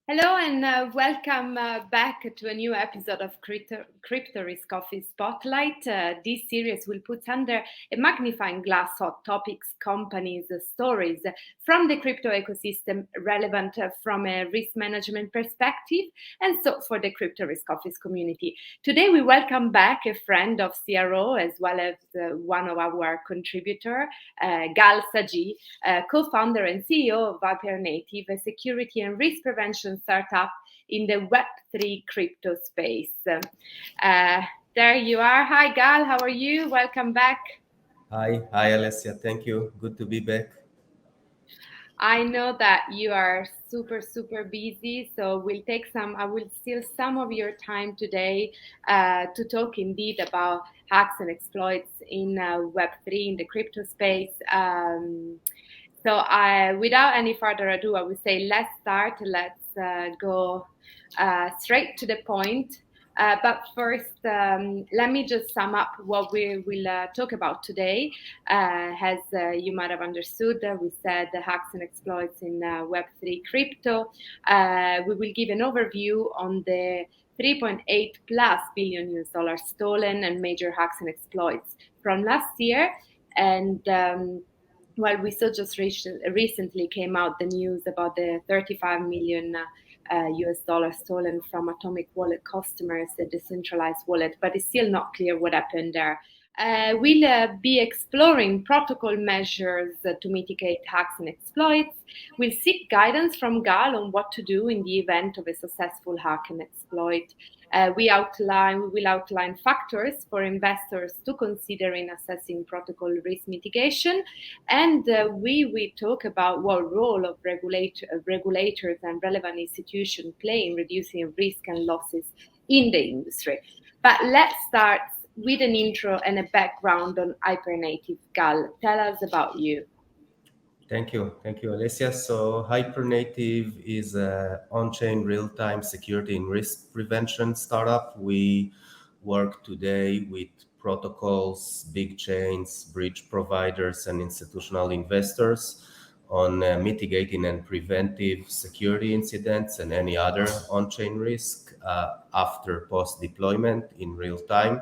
Hello and welcome back to a new episode of Crypto Risk Office Spotlight. This series will put under a magnifying glass hot topics, companies, stories from the crypto ecosystem relevant from a risk management perspective and so for the Crypto Risk Office community. Today we welcome back a friend of CRO as well as one of our contributor, Gal Sagie, co-founder and CEO of Hypernative, a security and risk prevention startup in the Web3 crypto space. There you are. Hi, Gal. How are you? Welcome back. Hi, Alessia. Thank you. Good to be back. I know that you are super busy, so I will steal some of your time today to talk indeed about hacks and exploits in Web3 in the crypto space. Without any further ado, I would say let's start. Let's go straight to the point. But first, let me just sum up what we will talk about today. As you might have understood, we said the hacks and exploits in Web3 crypto. We will give an overview on the 3.8 plus billion US dollars stolen and major hacks and exploits from last year. And well, we saw just recently came out the news about the 35 million US dollars stolen from Atomic Wallet customers, the decentralized wallet, but it's still not clear what happened there. We'll be exploring protocol measures to mitigate hacks and exploits. We'll seek guidance from Gal on what to do in the event of a successful hack and exploit. We will outline factors for investors to consider in assessing protocol risk mitigation, and we will talk about what role of regulators and relevant institutions play in reducing risk and losses in the industry. But let's start with an intro and a background on Hypernative. Gal, tell us about you. Thank you, Alessia. So Hypernative is an on-chain real-time security and risk prevention startup. We work today with protocols, big chains, bridge providers, and institutional investors on mitigating and preventive security incidents and any other on-chain risk after post-deployment in real time.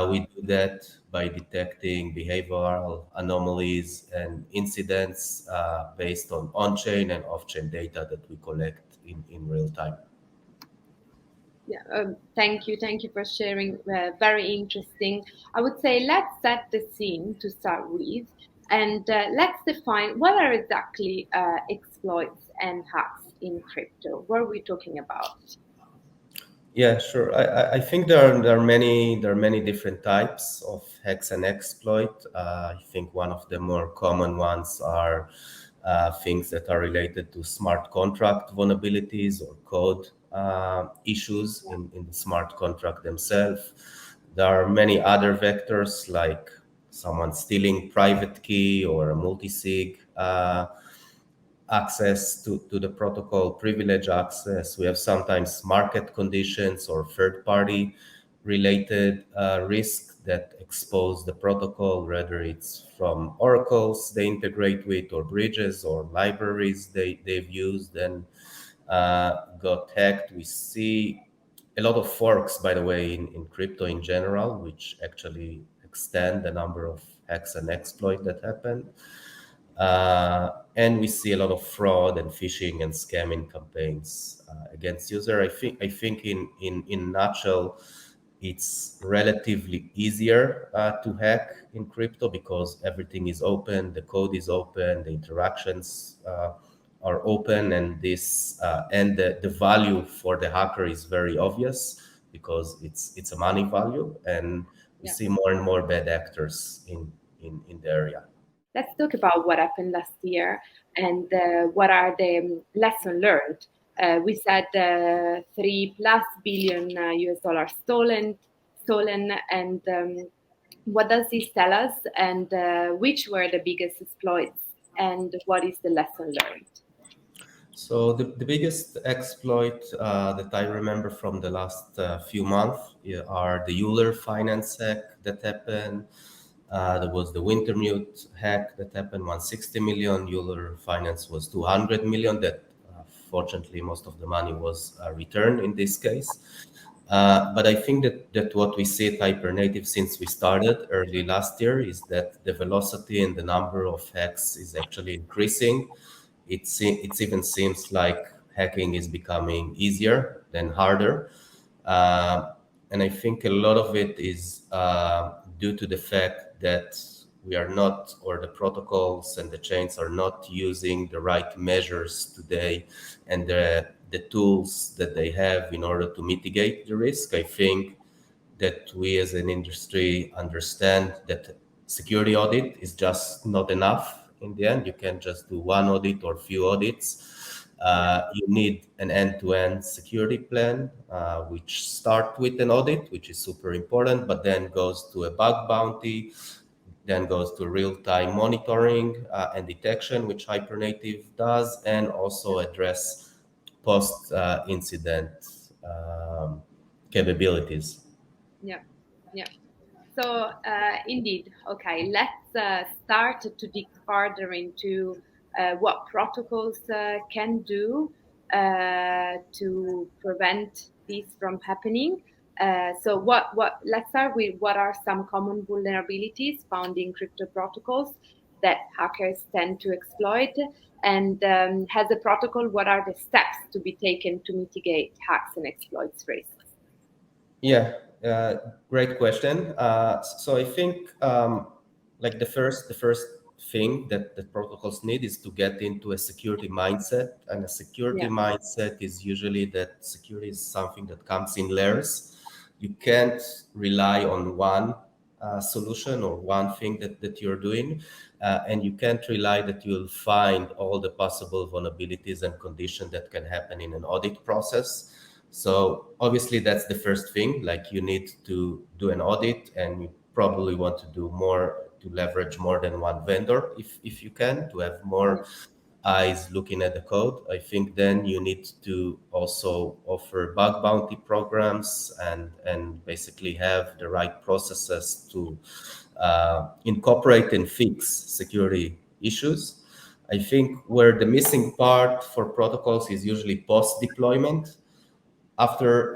We do that by detecting behavioral anomalies and incidents based on on-chain and off-chain data that we collect in real time. Yeah, thank you. Thank you for sharing. Very interesting. I would say let's set the scene to start with, and let's define what are exactly exploits and hacks in crypto. What are we talking about? Yeah, sure. I think there are many different types of hacks and exploit. I think one of the more common ones are things that are related to smart contract vulnerabilities or code issues in the smart contract themselves. There are many other vectors like someone stealing private key or a multi-sig access to the protocol, privilege access. We have sometimes market conditions or third-party related risk that expose the protocol, whether it's from oracles they integrate with or bridges or libraries they've used and got hacked. We see a lot of forks, by the way, in crypto in general, which actually extend the number of hacks and exploit that happen. And we see a lot of fraud and phishing and scamming campaigns against user. I think in nutshell, it's relatively easier to hack in crypto because everything is open, the code is open, the interactions are open, and the value for the hacker is very obvious because it's a money value, and we Yeah. see more and more bad actors in the area. Let's talk about what happened last year and what are the lessons learned. We said 3+ billion US dollars stolen, and what does this tell us? And which were the biggest exploits? And what is the lesson learned? So the biggest exploit that I remember from the last few months are the Euler finance hack that happened. There was the Wintermute hack that happened, 160 million. Euler finance was 200 million. That fortunately, most of the money was returned in this case. But I think that what we see at Hypernative since we started early last year is that the velocity and the number of hacks is actually increasing. It even seems like hacking is becoming easier than harder. Uh, and I think a lot of it is due to the fact that we are not, or the protocols and the chains are not using the right measures today and the tools that they have in order to mitigate the risk. I think that we as an industry understand that security audit is just not enough in the end. You can't just do one audit or few audits. Yeah. You need an end-to-end security plan, which start with an audit, which is super important, but then goes to a bug bounty, then goes to real-time monitoring and detection, which Hypernative does, and also address post-incident capabilities. Yeah. Yeah. So indeed, okay, let's start to dig further into what protocols can do to prevent this from happening. So let's start with what are some common vulnerabilities found in crypto protocols that hackers tend to exploit, and has a protocol, what are the steps to be taken to mitigate hacks and exploits risks? Yeah, uh, great question. So I think like the first thing that the protocols need is to get into a security mindset, and a security Yeah, mindset is usually that security is something that comes in layers. You can't rely on one solution or one thing that you're doing, and you can't rely that you'll find all the possible vulnerabilities and conditions that can happen in an audit process. So obviously that's the first thing. Like you need to do an audit, and you probably want to do more to leverage more than one vendor if you can, to have yeah, more eyes looking at the code. I think then you need to also offer bug bounty programs and basically have the right processes to incorporate and fix security issues. I think where the missing part for protocols is usually post deployment. After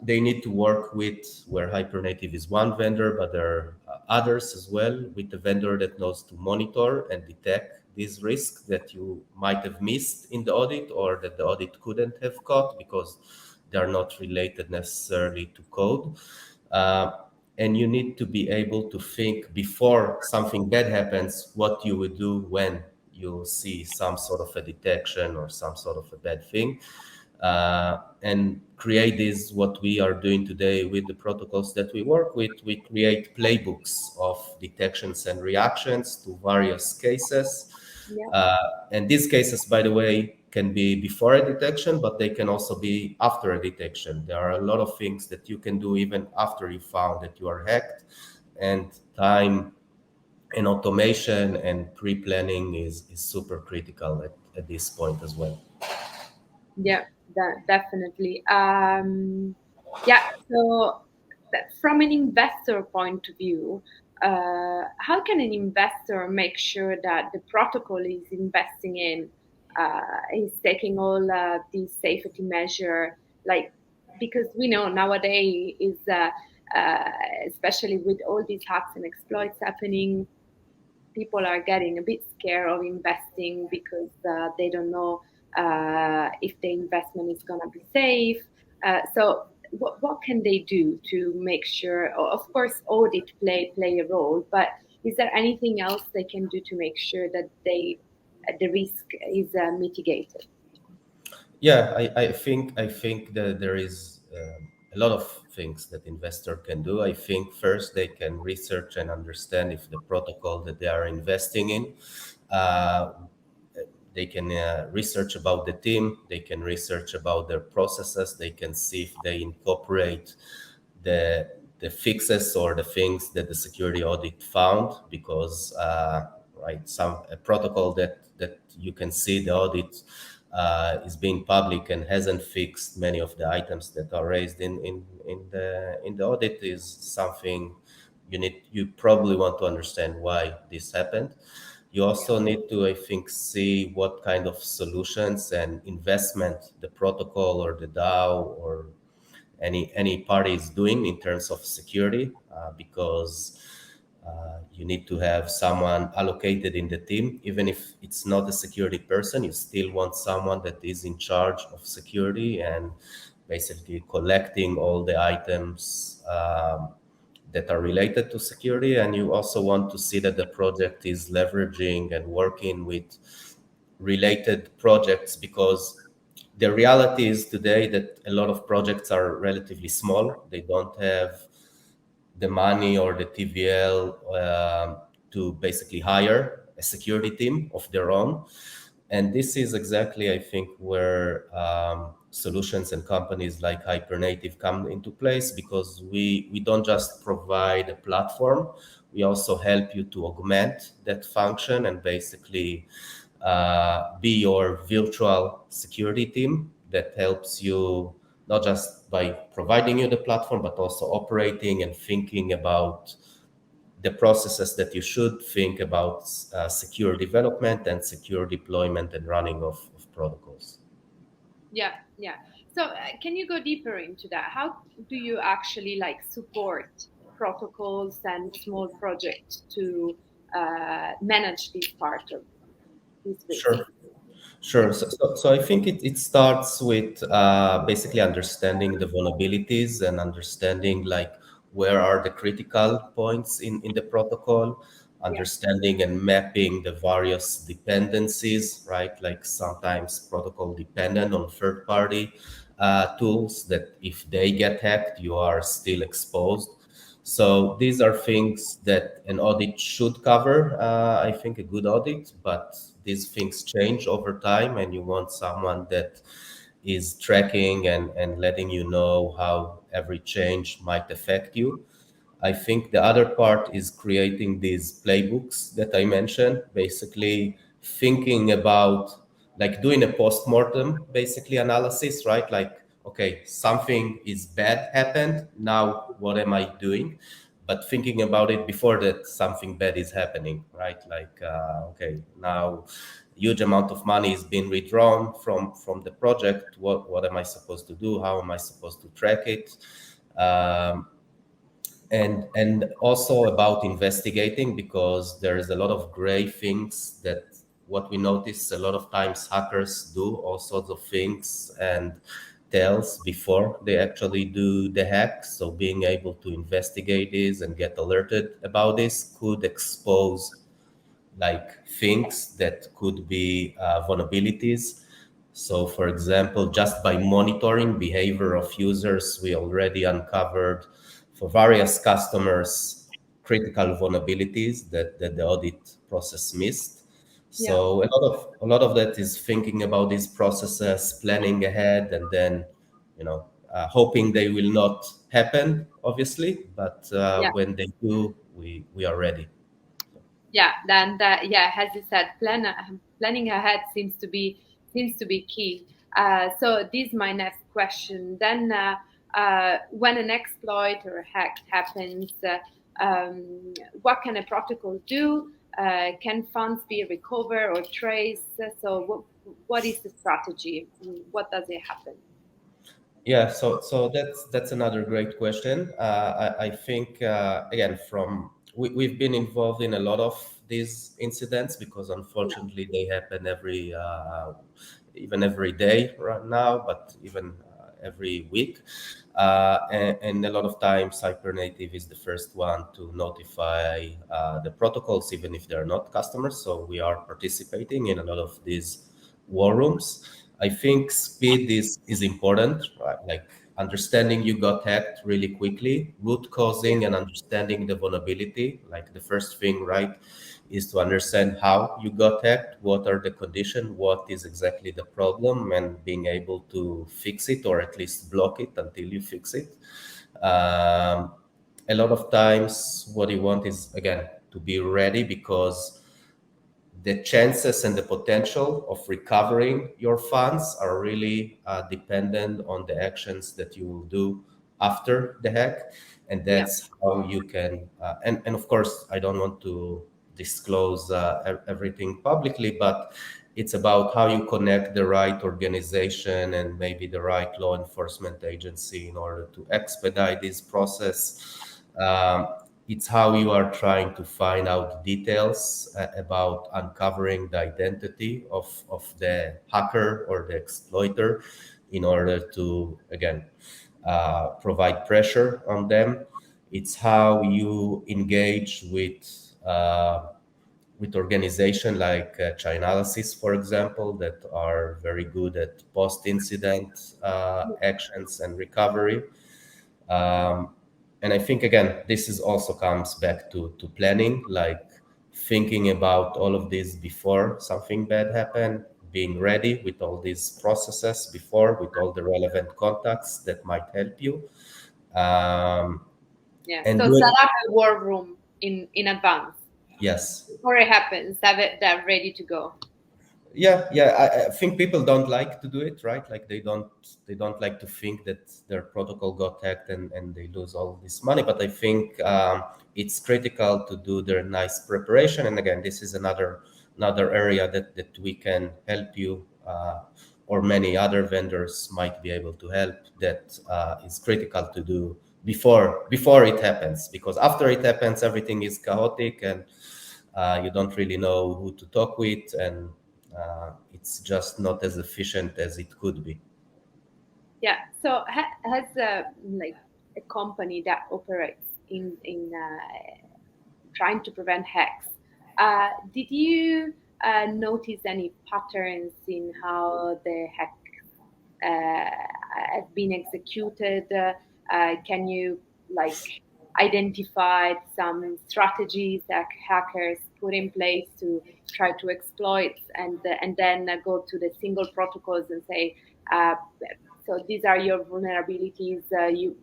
they need to work with, where Hypernative is one vendor, but there are others as well, with the vendor that knows to monitor and detect these risks that you might have missed in the audit, or that the audit couldn't have caught because they are not related necessarily to code. Uh, and you need to be able to think before something bad happens, what you would do when you see some sort of a detection or some sort of a bad thing, and create this, what we are doing today with the protocols that we work with. We create playbooks of detections and reactions to various cases. yeah. uh, and these cases, by the way, can be before a detection, but they can also be after a detection. There are a lot of things that you can do even after you found that you are hacked, and time and automation and pre-planning is super critical at this point as well. Yeah, definitely. Yeah, so from an investor point of view, how can an investor make sure that the protocol is investing in is taking all these safety measure, like, because we know nowadays is uh, especially with all these hacks and exploits happening, people are getting a bit scared of investing because they don't know if the investment is going to be safe. So what can they do to make sure? Of course, audit play a role, but is there anything else they can do to make sure that the risk is mitigated? Yeah, I think that there is a lot of things that investor can do. I think first they can research and understand if the protocol that they are investing in, uh, they can research about the team, they can research about their processes, they can see if they incorporate the the fixes or the things that the security audit found, because right, some a protocol that you can see the audit is being public and hasn't fixed many of the items that are raised in the audit is something you probably want to understand why this happened. You Yeah. also need to, I think, see what kind of solutions and investment the protocol or the DAO or any party is doing in terms of security, because you need to have someone allocated in the team. Even if it's not a security person, you still want someone that is in charge of security and basically collecting all the items that are related to security. And you also want to see that the project is leveraging and working with related projects, because the reality is today that a lot of projects are relatively small. They don't have the money or the TVL to basically hire a security team of their own. And this is exactly, I think, where solutions and companies like Hypernative come into place, because we don't just provide a platform, we also help you to augment that function and basically be your virtual security team that helps you not just by providing you the platform, but also operating and thinking about the processes that you should think about secure development and secure deployment and running of protocols. Yeah, yeah. So can you go deeper into that? How do you actually like support protocols and small projects to manage this part of this risk? Sure. Sure. So I think it starts with basically understanding the vulnerabilities and understanding like where are the critical points in the protocol, Yeah, understanding and mapping the various dependencies, right? Like sometimes protocol dependent on third party tools that if they get hacked, you are still exposed. So these are things that an audit should cover. I think a good audit, but these things change over time, and you want someone that is tracking and letting you know how every change might affect you. I think the other part is creating these playbooks that I mentioned, basically thinking about like doing a post-mortem basically analysis, right? Like, okay, something is bad happened. Now, what am I doing? But thinking about it before that something bad is happening, right? Like, okay, now huge amount of money is being withdrawn from the project. What am I supposed to do? How am I supposed to track it? Um, and also about investigating, because there is a lot of gray things that what we notice a lot of times hackers do all sorts of things and tells before they actually do the hack. So being able to investigate this and get alerted about this could expose like things that could be vulnerabilities. So, for example, just by monitoring behavior of users, we already uncovered for various customers critical vulnerabilities that the audit process missed. yeah, So a lot of that is thinking about these processes, planning ahead, and then hoping they will not happen, obviously. But yeah. when they do, we are ready. Yeah, then that, yeah, as you said, planning ahead seems to be key. So this is my next question. Then, when an exploit or a hack happens, what can a protocol do? Can funds be recovered or traced? So, what is the strategy? What does it happen? Yeah, so that's another great question. I think again we've been involved in a lot of these incidents because Yeah, unfortunately they happen even every day right now, but even every week. And a lot of times Hypernative is the first one to notify the protocols, even if they're not customers. So we are participating in a lot of these war rooms. I think speed is important, right? Like understanding you got hacked really quickly, root yeah, causing and understanding the vulnerability. Like the first thing, right, is to understand how you got hacked, what are the conditions, what is exactly the problem, and being able to fix it or at least block it until you fix it. Um, a lot of times, what you want is again to be ready, because the chances and the potential of recovering your funds are really dependent on the actions that you will do after the hack. And yeah, that's how you can and of course I don't want disclose everything publicly, but it's about how you connect the right organization and maybe the right law enforcement agency in order to expedite this process. It's how you are trying to find out details about uncovering the identity of the hacker or the exploiter in order to, again, provide pressure on them. It's how you engage with organization like Chainalysis, for example, that are very good at post-incident actions and recovery. Um, and I think again, this is also comes back to planning, like thinking about all of this before something bad happened, being ready with all these processes before, with all the relevant contacts that might help you. Um, Yeah. and So do set it, up a war room in advance yes. before it happens. Have it that ready to go. Yeah. I think people don't like to do it, right? Like they don't like to think that their protocol got hacked and they lose all this money. But I think it's critical to do their nice preparation. And again, this is another area that we can help you, or many other vendors might be able to help. That is critical to do before it happens, because after it happens, everything is chaotic and you don't really know who to talk with, and it's just not as efficient as it could be. Yeah. So has like a company that operates in trying to prevent hacks. Did you notice any patterns in how the hack have been executed? Can you like identify some strategies that hackers put in place to try to exploit, and then go to the single protocols and say, uh, so these are your vulnerabilities. You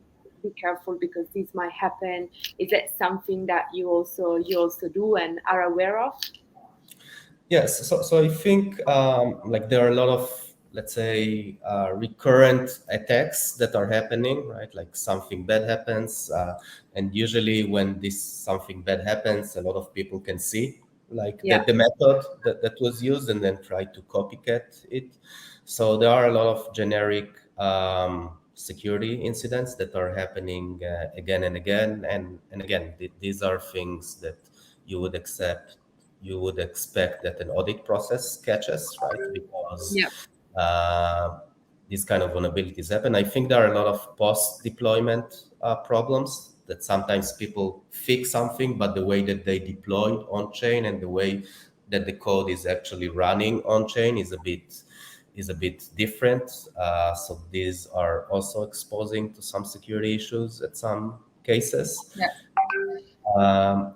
be careful because this might happen. Is it something that you also do and are aware of? Yes, so I think like there are a lot of, let's say, recurrent attacks that are happening, right? Like something bad happens, and usually when this something bad happens, a lot of people can see like Yeah, the method that was used and then try to copycat it. So there are a lot of generic security incidents that are happening again and again, and again, these are things that you would accept you would expect that an audit process catches, right? Because yeah, these kind of vulnerabilities happen. I think there are a lot of post-deployment problems that sometimes people fix something, but the way that they deploy it on chain and the way that the code is actually running on chain is a bit different. So these are also exposing to some security issues at some cases. yeah,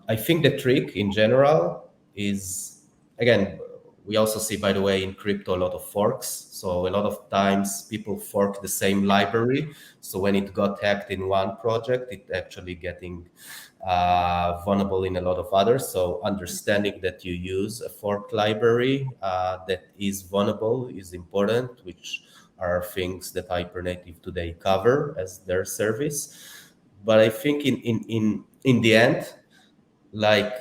I think the trick in general is, again, we also see, by the way, in crypto a lot of forks. So a lot of times people fork the same library. So when it got hacked in one project, it actually getting vulnerable in a lot of others. So understanding that you use a fork library that is vulnerable is important, which are things that Hypernative today cover as their service. But I think in the end, like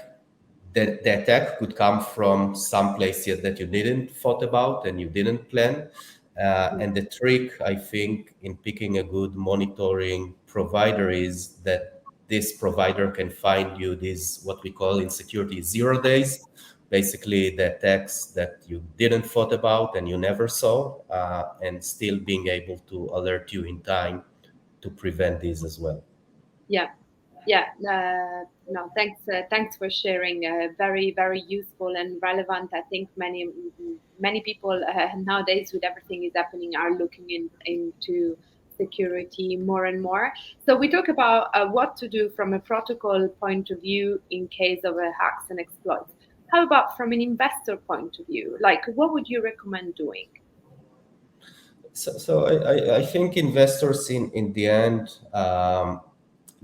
the attack could come from some places that you didn't thought about and you didn't plan. And the trick, I think, in picking a good monitoring provider is that this provider can find you these what we call in security 0 days, basically the attacks that you didn't thought about and you never saw, and still being able to alert you in time to prevent these as well. yeah. Yeah, no, thanks for sharing. Very, very useful and relevant. I think many people nowadays, with everything is happening, are looking into security more and more. So we talk about what to do from a protocol point of view in case of hacks and exploits. How about from an investor point of view? Like, what would you recommend doing? So I think investors in the end,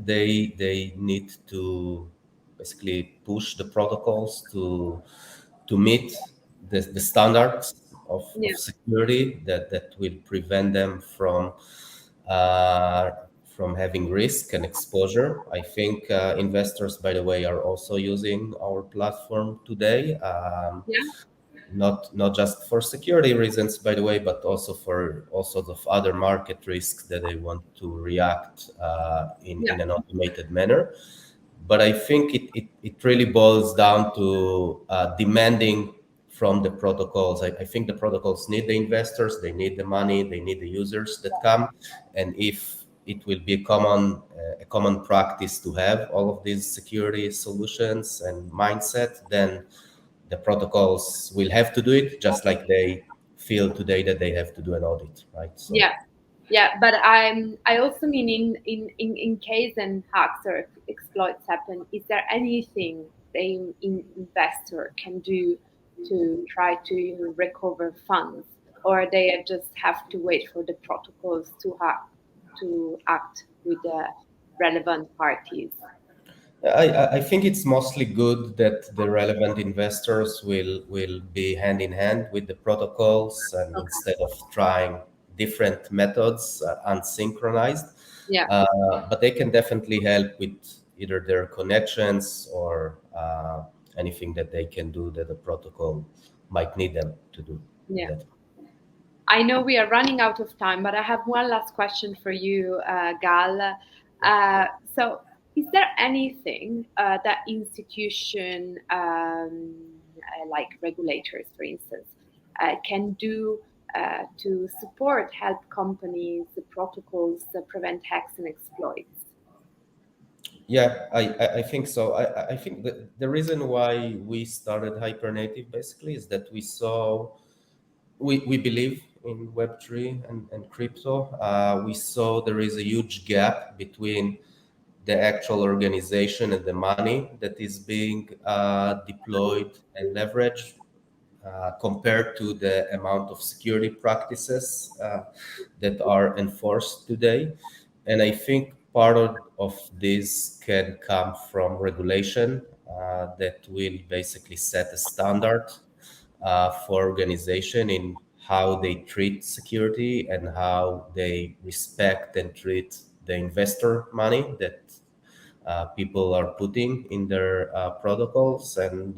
they need to basically push the protocols to meet the standards of Yeah, security that will prevent them uh, from having risk and exposure. I think investors, by the way, are also using our platform today. Yeah, Not just for security reasons, by the way, but also for all sorts of other market risks that they want to react yeah, in an automated manner. But I think it really boils down to demanding from the protocols. I think the protocols need the investors, they need the money, they need the users that come. And if it will be a common practice to have all of these security solutions and mindset, then the protocols will have to do it, just like they feel today that they have to do an audit, right? So yeah. Yeah, but I also mean in case and hacks or exploits happen, is there anything the investor can do to try to recover funds, or they just have to wait for the protocols to act with the relevant parties? I think it's mostly good that the relevant investors will be hand in hand with the protocols, and Okay. instead of trying different methods unsynchronized. Yeah, But they can definitely help with either their connections or anything that they can do that the protocol might need them to do at yeah. that. I know we are running out of time, but I have one last question for you, Gal. Uh, so, is there anything that institution, like regulators, for instance, can do to support, help companies, the protocols prevent hacks and exploits? Yeah, I think so. I think the reason why we started Hypernative basically is that we believe in Web3 and crypto. We saw there is a huge gap between the actual organization and the money that is being deployed and leveraged compared to the amount of security practices that are enforced today. And I think part of this can come from regulation that will basically set a standard for organization in how they treat security and how they respect and treat the investor money that people are putting in their protocols. And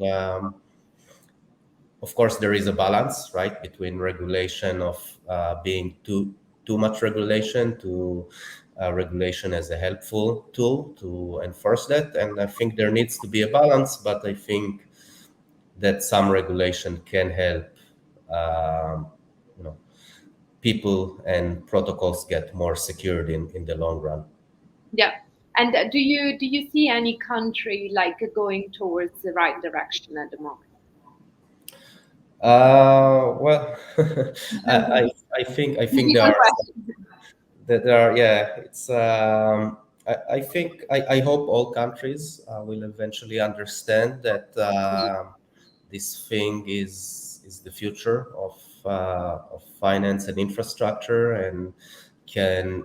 of course, there is a balance, right, between regulation of being too much regulation to regulation as a helpful tool to enforce that. And I think there needs to be a balance, but I think that some regulation can help um, you know people and protocols get more secured in the long run. Yeah. And do you see any country like going towards the right direction at the moment? Well, I think there Difficult are question. yeah, it's I think I hope all countries will eventually understand that this thing is the future of finance and infrastructure, and can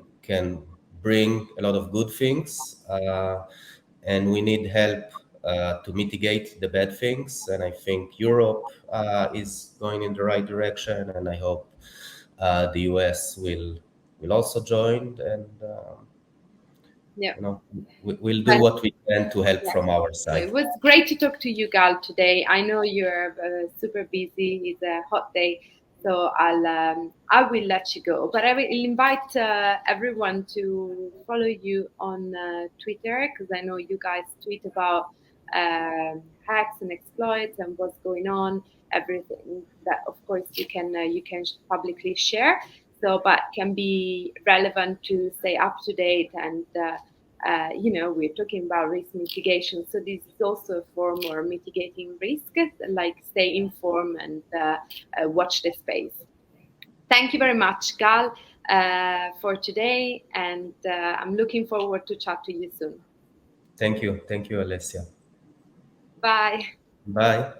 bring a lot of good things, and we need help to mitigate the bad things. And I think Europe is going in the right direction, and I hope the US will also join, and Yeah. you know we'll do Well, what we can to help yeah. from our So it side. was great to talk to you, Gal, today. I know you're super busy. It's a hot day, so I will let you go. But I will invite everyone to follow you on Twitter, because I know you guys tweet about hacks and exploits and what's going on. Everything that, of course, you can publicly share. So, but can be relevant to stay up to date and. We're talking about risk mitigation. So this is also a form of mitigating risk, like stay informed and watch the space. Thank you very much, Gal, for today, and I'm looking forward to chat to you soon. Thank you, Alessia. Bye. Bye.